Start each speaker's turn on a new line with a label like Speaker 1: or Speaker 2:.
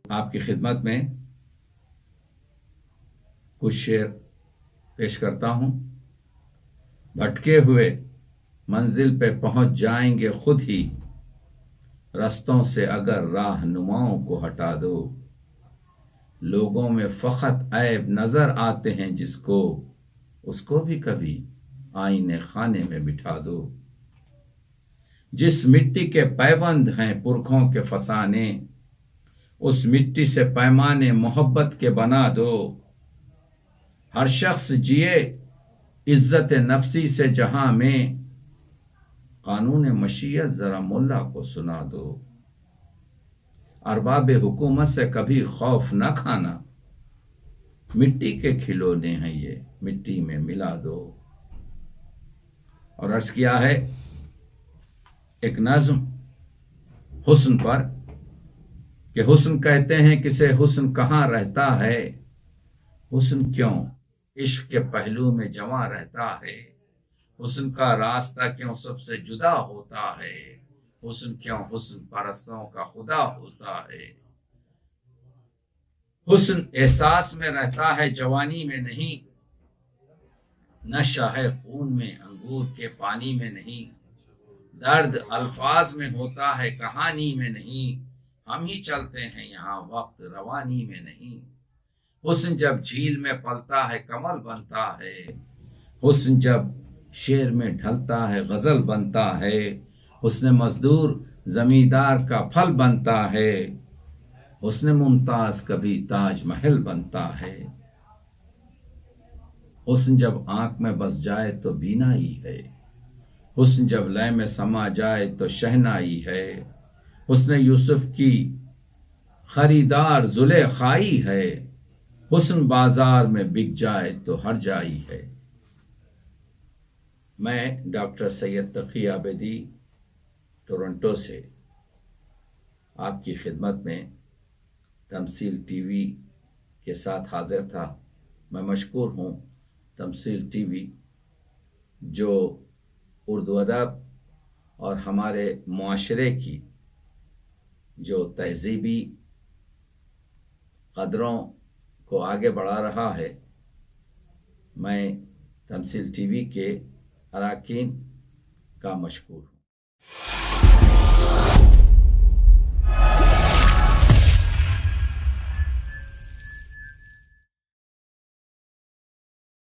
Speaker 1: آپ کی خدمت میں کچھ شعر پیش کرتا ہوں۔ بھٹکے ہوئے منزل پہ پہنچ جائیں گے خود ہی، رستوں سے اگر راہنماؤں کو ہٹا دو۔ لوگوں میں فقط عیب نظر آتے ہیں جس کو، اس کو بھی کبھی آئینے خانے میں بٹھا دو۔ جس مٹی کے پیوند ہیں پرکھوں کے فسانے، اس مٹی سے پیمانے محبت کے بنا دو۔ ہر شخص جیے عزت نفسی سے جہاں میں، قانون مشیت ذرا ملا کو سنا دو۔ ارباب حکومت سے کبھی خوف نہ کھانا، مٹی کے کھلونے ہیں یہ مٹی میں ملا دو۔ اور عرض کیا ہے ایک نظم حسن پر کہ حسن کہتے ہیں کسے حسن کہاں رہتا ہے، حسن کیوں عشق کے پہلو میں جمع رہتا ہے، حسن کا راستہ کیوں سب سے جدا ہوتا ہے، حسن کیوں حسن پرستوں کا خدا ہوتا ہے۔ حسن احساس میں رہتا ہے جوانی میں نہیں، نشہ ہے خون میں انگور کے پانی میں نہیں، درد الفاظ میں ہوتا ہے کہانی میں نہیں، ہم ہی چلتے ہیں یہاں وقت روانی میں نہیں۔ حسن جب جھیل میں پلتا ہے کمل بنتا ہے، حسن جب شعر میں ڈھلتا ہے غزل بنتا ہے، حسن مزدور زمیندار کا پھل بنتا ہے، حسن ممتاز کبھی تاج محل بنتا ہے۔ حسن جب آنکھ میں بس جائے تو بینائی ہے، حسن جب لے میں سما جائے تو شہنائی ہے، حسن یوسف کی خریدار زلیخائی ہے، حسن بازار میں بک جائے تو ہر جائی ہے۔ میں ڈاکٹر سید تقی عابدی ٹورنٹو سے آپ کی خدمت میں تمثیل ٹی وی کے ساتھ حاضر تھا۔ میں مشکور ہوں تمثیل ٹی وی جو اردو ادب اور ہمارے معاشرے کی جو تہذیبی قدروں کو آگے بڑھا رہا ہے۔ میں تمثیل ٹی وی کے اراکین کا مشکور ہوں۔